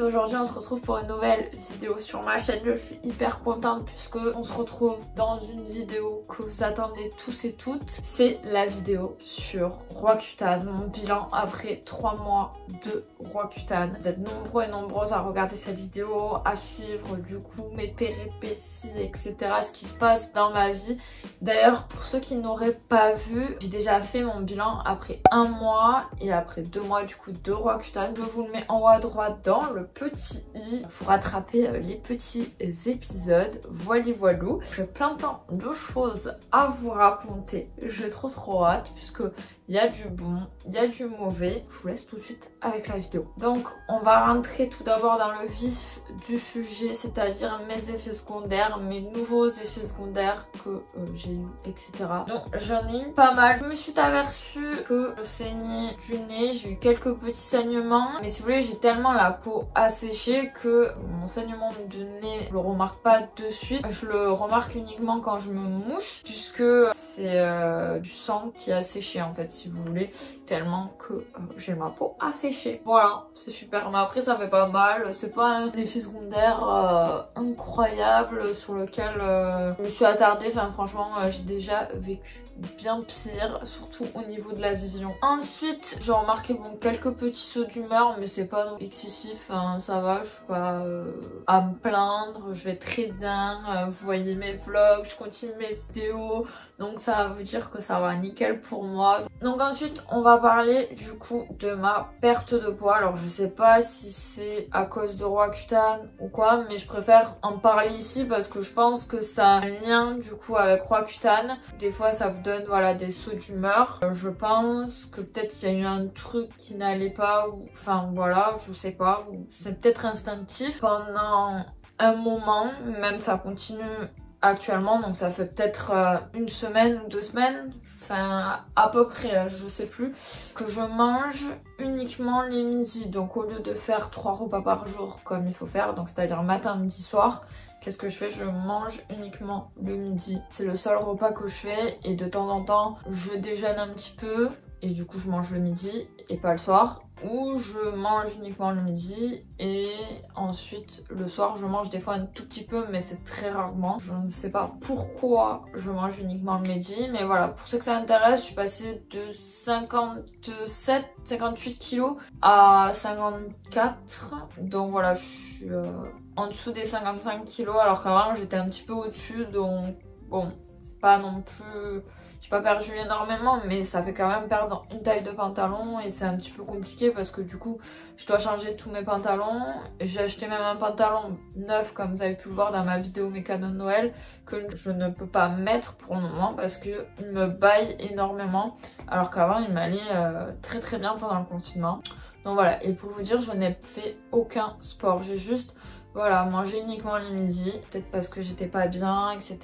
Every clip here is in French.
aujourd'hui on se retrouve pour une nouvelle vidéo sur ma chaîne. Je suis hyper contente puisque on se retrouve dans une vidéo que vous attendez tous et toutes. C'est la vidéo sur Roaccutane, mon bilan après 3 mois de Roaccutane. Vous êtes nombreux et nombreuses à regarder cette vidéo, à suivre du coup mes péripéties, etc. Ce qui se passe dans ma vie. D'ailleurs, pour ceux qui n'auraient pas vu, j'ai déjà fait mon bilan après 1 mois et après 2 mois du coup de Roaccutane. Je vous le mets en haut à droite dans le petit i pour rattraper les petits épisodes. Voilou. J'ai plein de choses à vous raconter. J'ai trop hâte puisque il y a du bon, il y a du mauvais. Je vous laisse tout de suite avec la vidéo. Donc on va rentrer tout d'abord dans le vif du sujet, c'est-à-dire mes effets secondaires, mes nouveaux effets secondaires que j'ai eu, etc. Donc j'en ai eu pas mal. Je me suis aperçue que je saignais du nez, j'ai eu quelques petits saignements, mais si vous voulez j'ai tellement la peau asséchée que mon saignement de nez je le remarque pas de suite. Je le remarque uniquement quand je me mouche puisque c'est du sang qui a séché en fait, si vous voulez, tellement que j'ai ma peau asséchée. Voilà, c'est super, mais après ça fait pas mal, c'est pas un effet secondaire incroyable sur lequel je me suis attardée. Enfin franchement j'ai déjà vécu bien pire, surtout au niveau de la vision. Ensuite j'ai remarqué bon quelques petits sauts d'humeur, mais c'est pas non excessif, hein, ça va, je suis pas à me plaindre, je vais très bien, vous voyez mes vlogs, je continue mes vidéos, donc ça veut dire que ça va nickel pour moi. Donc ensuite on va parler du coup de ma perte de poids. Alors je sais pas si c'est à cause de Roaccutane ou quoi, mais je préfère en parler ici parce que je pense que ça a un lien du coup avec Roaccutane. Des fois ça vous donne voilà des sauts d'humeur. Je pense que peut-être il y a eu un truc qui n'allait pas, ou enfin voilà, je sais pas, ou c'est peut-être instinctif. Pendant un moment, même ça continue actuellement, donc ça fait peut-être 1 semaine ou 2 semaines, enfin à peu près, je sais plus, que je mange uniquement les midis. Donc au lieu de faire 3 repas par jour comme il faut faire, donc c'est-à-dire matin, midi, soir, qu'est-ce que je fais? Je mange uniquement le midi. C'est le seul repas que je fais et de temps en temps je déjeune un petit peu et du coup je mange le midi et pas le soir. Ou je mange uniquement le midi et ensuite le soir je mange des fois un tout petit peu, mais c'est très rarement. Je ne sais pas pourquoi je mange uniquement le midi, mais voilà, pour ceux que ça intéresse, je suis passée de 58 kilos à 54. Donc voilà, je suis en dessous des 55 kilos alors qu'avant j'étais un petit peu au-dessus, donc bon, c'est pas non plus... J'ai pas perdu énormément, mais ça fait quand même perdre une taille de pantalon et c'est un petit peu compliqué parce que du coup je dois changer tous mes pantalons. J'ai acheté même un pantalon neuf comme vous avez pu le voir dans ma vidéo mes cadeaux de Noël que je ne peux pas mettre pour le moment parce que il me baille énormément alors qu'avant il m'allait très bien pendant le confinement. Donc voilà, et pour vous dire, je n'ai fait aucun sport, j'ai juste... Voilà, manger uniquement les midis, peut-être parce que j'étais pas bien, etc.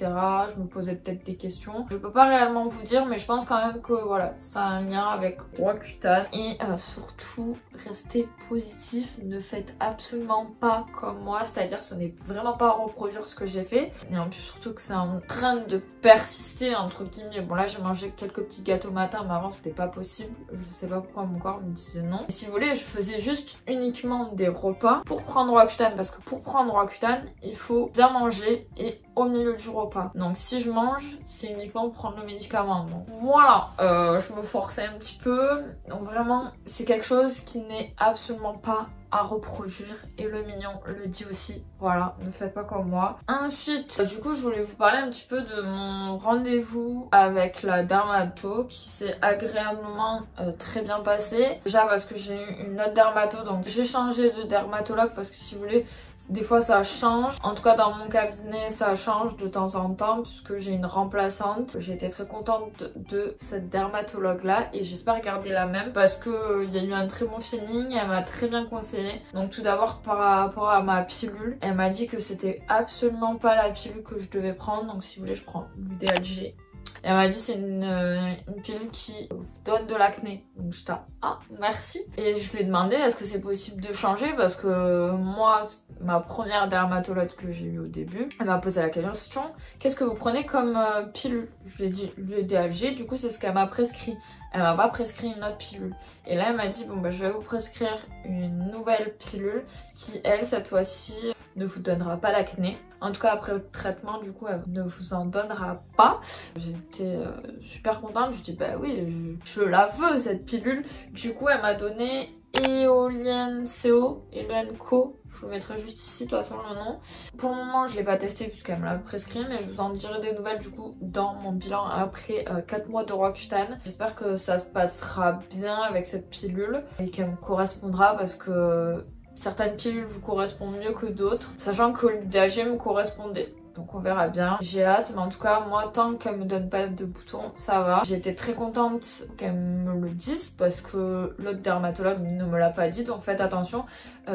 Je me posais peut-être des questions. Je peux pas réellement vous dire, mais je pense quand même que voilà, ça a un lien avec Roaccutane. Et surtout, restez positif, ne faites absolument pas comme moi, c'est-à-dire ce n'est vraiment pas à reproduire ce que j'ai fait. Et en plus surtout que c'est en train de persister, entre guillemets. Bon là j'ai mangé quelques petits gâteaux matin, mais avant c'était pas possible. Je sais pas pourquoi mon corps me disait non. Et si vous voulez, je faisais juste uniquement des repas pour prendre Roaccutane, parce que pour prendre Roaccutane, il faut bien manger et au milieu du repas. Donc si je mange, c'est uniquement pour prendre le médicament. Donc voilà, je me forçais un petit peu. Donc vraiment, c'est quelque chose qui n'est absolument pas à reproduire et le mignon le dit aussi. Voilà, ne faites pas comme moi. Ensuite, du coup, je voulais vous parler un petit peu de mon rendez-vous avec la dermato qui s'est agréablement très bien passé. Déjà parce que j'ai eu une autre dermato, donc j'ai changé de dermatologue parce que si vous voulez, des fois ça change. En tout cas dans mon cabinet ça change de temps en temps puisque j'ai une remplaçante. J'ai été très contente de cette dermatologue là et j'espère garder la même parce que il y a eu un très bon feeling, elle m'a très bien conseillé. Donc tout d'abord par rapport à ma pilule, elle m'a dit que c'était absolument pas la pilule que je devais prendre. Donc si vous voulez je prends l'UDHG. Et elle m'a dit c'est une pilule qui vous donne de l'acné. Donc j'étais ah merci. Et je lui ai demandé est-ce que c'est possible de changer parce que moi ma première dermatologue que j'ai eue au début, elle m'a posé la question qu'est-ce que vous prenez comme pilule? Je lui ai dit le DHG, du coup c'est ce qu'elle m'a prescrit. elle m'a pas prescrit une autre pilule. Et là elle m'a dit bon bah je vais vous prescrire une nouvelle pilule qui elle cette fois-ci ne vous donnera pas d'acné. En tout cas après le traitement du coup elle ne vous en donnera pas. J'étais super contente, je dis bah oui je la veux cette pilule. Du coup elle m'a donné Éolienne CO, Éolienne Co. Je vous mettrai juste ici de toute façon le nom. Pour le moment je l'ai pas testé puisqu'elle me l'a prescrit, mais je vous en dirai des nouvelles du coup dans mon bilan après 4 mois de Roaccutane. J'espère que ça se passera bien avec cette pilule et qu'elle me correspondra parce que certaines pilules vous correspondent mieux que d'autres, sachant que l'UDHG me correspondait. Donc on verra bien. J'ai hâte, mais en tout cas moi tant qu'elle me donne pas de boutons, ça va. J'ai été très contente qu'elle me le dise parce que l'autre dermatologue ne me l'a pas dit, donc faites attention.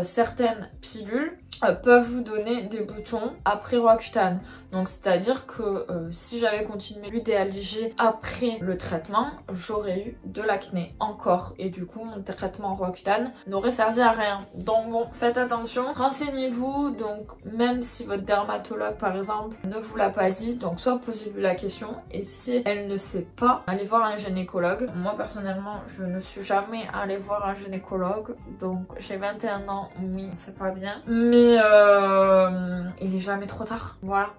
Certaines pilules peuvent vous donner des boutons après Roaccutane. Donc c'est à dire que si j'avais continué l'UDHG après le traitement, j'aurais eu de l'acné encore. Et du coup mon traitement Roaccutane n'aurait servi à rien. Donc bon, faites attention, renseignez-vous. Donc même si votre dermatologue par exemple ne vous l'a pas dit, donc soit posez-lui la question. Et si elle ne sait pas, allez voir un gynécologue. Moi personnellement je ne suis jamais allée voir un gynécologue. Donc j'ai 21 ans, oui c'est pas bien. Mais il est jamais trop tard, voilà.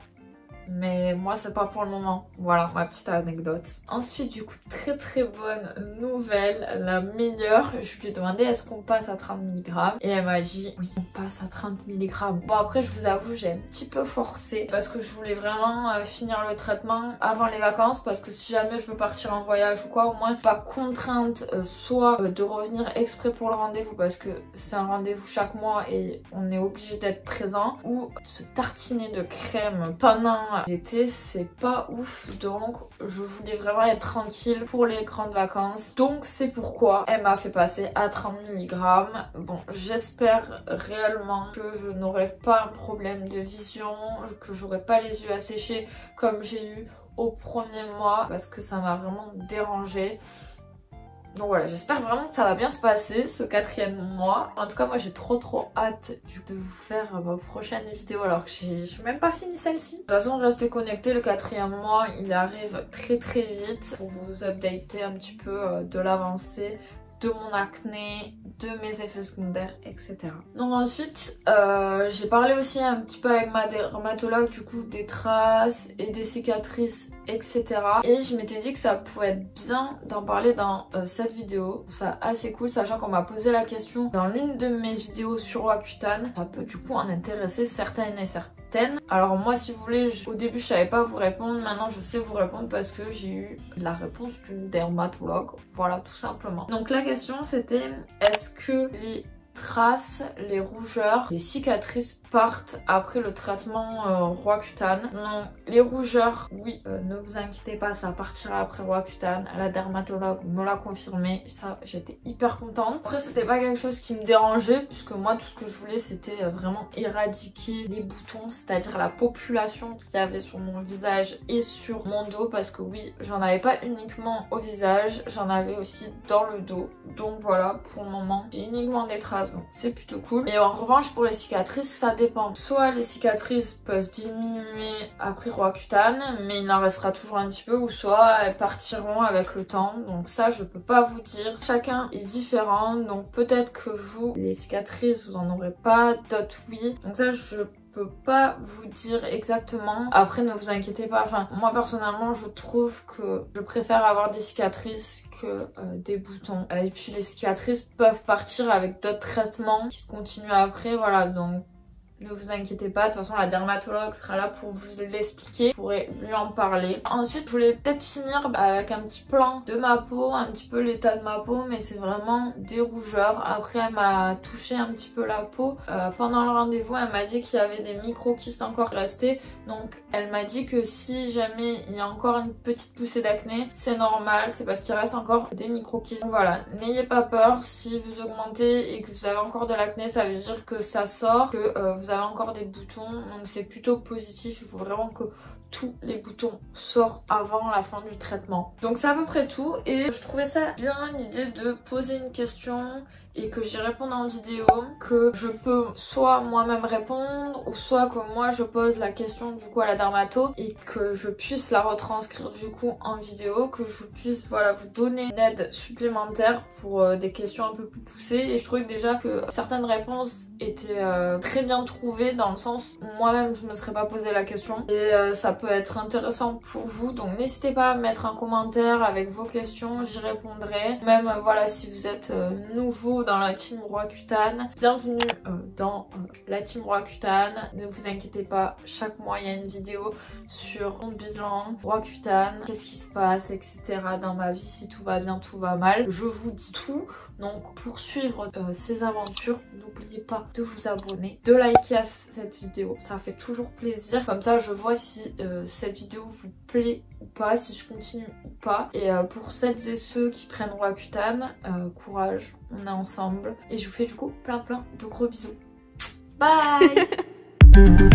Mais moi c'est pas pour le moment. Voilà ma petite anecdote. Ensuite du coup très bonne nouvelle, la meilleure. Je lui ai demandé est-ce qu'on passe à 30 mg et elle m'a dit oui on passe à 30 mg. Bon après je vous avoue j'ai un petit peu forcé parce que je voulais vraiment finir le traitement avant les vacances, parce que si jamais je veux partir en voyage ou quoi, au moins pas contrainte soit de revenir exprès pour le rendez-vous parce que c'est un rendez-vous chaque mois et on est obligé d'être présent, ou se tartiner de crème pendant l'été, c'est pas ouf. Donc je voulais vraiment être tranquille pour les grandes vacances, donc c'est pourquoi elle m'a fait passer à 30 mg. Bon j'espère réellement que je n'aurai pas un problème de vision, que j'aurai pas les yeux asséchés comme j'ai eu au premier mois parce que ça m'a vraiment dérangée. Donc voilà, j'espère vraiment que ça va bien se passer ce 4e mois. En tout cas moi j'ai trop hâte de vous faire ma prochaine vidéo alors que j'ai même pas fini celle-ci. De toute façon restez connectés, le 4e mois il arrive très vite pour vous updater un petit peu de l'avancée de mon acné, de mes effets secondaires, etc. Donc ensuite, j'ai parlé aussi un petit peu avec ma dermatologue du coup des traces et des cicatrices, etc. Et je m'étais dit que ça pouvait être bien d'en parler dans cette vidéo. Ça assez cool, sachant qu'on m'a posé la question dans l'une de mes vidéos sur Roaccutane. Ça peut du coup en intéresser certaines et certaines. Alors moi si vous voulez, au début je savais pas vous répondre, maintenant je sais vous répondre parce que j'ai eu la réponse d'une dermatologue, voilà tout simplement. Donc la question c'était est-ce que les traces, les rougeurs, les cicatrices partent après le traitement Roaccutane? Non, les rougeurs, oui, ne vous inquiétez pas, ça partira après Roaccutane. La dermatologue me l'a confirmé, ça j'étais hyper contente. Après c'était pas quelque chose qui me dérangeait puisque moi tout ce que je voulais c'était vraiment éradiquer les boutons, c'est-à-dire la population qu'il y avait sur mon visage et sur mon dos, parce que oui, j'en avais pas uniquement au visage, j'en avais aussi dans le dos. Donc voilà, pour le moment j'ai uniquement des traces, donc c'est plutôt cool. Et en revanche pour les cicatrices ça dépend. Soit les cicatrices peuvent diminuer après Roaccutane mais il en restera toujours un petit peu, ou soit elles partiront avec le temps. Donc ça je peux pas vous dire, chacun est différent. Donc peut-être que vous, les cicatrices vous en aurez pas, d'autres oui. Donc ça je peux pas vous dire exactement. Après ne vous inquiétez pas, enfin moi personnellement je trouve que je préfère avoir des cicatrices que des boutons. Et puis les cicatrices peuvent partir avec d'autres traitements qui se continuent après, voilà. Donc ne vous inquiétez pas, de toute façon la dermatologue sera là pour vous l'expliquer, vous pourrez lui en parler. Ensuite je voulais peut-être finir avec un petit plan de ma peau, un petit peu l'état de ma peau, mais c'est vraiment des rougeurs. Après elle m'a touché un petit peu la peau pendant le rendez-vous, elle m'a dit qu'il y avait des micro-kystes encore restés, donc elle m'a dit que si jamais il y a encore une petite poussée d'acné, c'est normal, c'est parce qu'il reste encore des micro-kystes. Donc voilà, n'ayez pas peur, si vous augmentez et que vous avez encore de l'acné, ça veut dire que ça sort, que vous avez encore des boutons, donc c'est plutôt positif. Il faut vraiment que tous les boutons sortent avant la fin du traitement. Donc c'est à peu près tout, et je trouvais ça bien l'idée de poser une question et que j'y réponde en vidéo, que je peux soit moi-même répondre ou soit que moi je pose la question du coup à la dermato et que je puisse la retranscrire du coup en vidéo, que je puisse voilà vous donner une aide supplémentaire pour des questions un peu plus poussées. Et je trouvais déjà que certaines réponses étaient très bien trouvées dans le sens où moi-même je me serais pas posé la question et ça peut être intéressant pour vous, donc n'hésitez pas à mettre un commentaire avec vos questions, j'y répondrai. Même voilà, si vous êtes nouveau dans la team Roaccutane, bienvenue dans la team Roaccutane. Ne vous inquiétez pas, chaque mois il y a une vidéo sur mon bilan Roaccutane, qu'est-ce qui se passe, etc. dans ma vie, si tout va bien, tout va mal, je vous dis tout. Donc pour suivre ces aventures, n'oubliez pas de vous abonner, de liker à cette vidéo, ça fait toujours plaisir. Comme ça je vois si cette vidéo vous plaît ou pas, si je continue ou pas. Et pour celles et ceux qui prennent Roaccutane, courage, on est ensemble. Et je vous fais du coup plein de gros bisous. Bye.